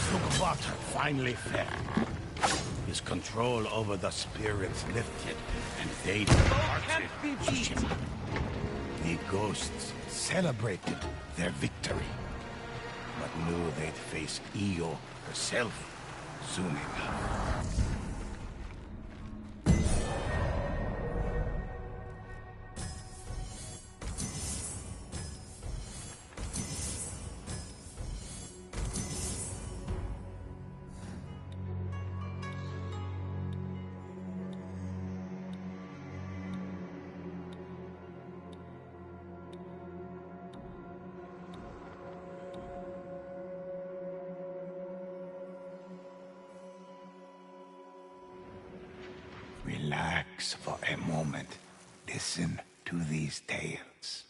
Sukbatar finally fell. His control over the spirits lifted, and they departed Teshima. The ghosts celebrated their victory, but knew they'd face Io herself soon enough. Relax for a moment. Listen to these tales.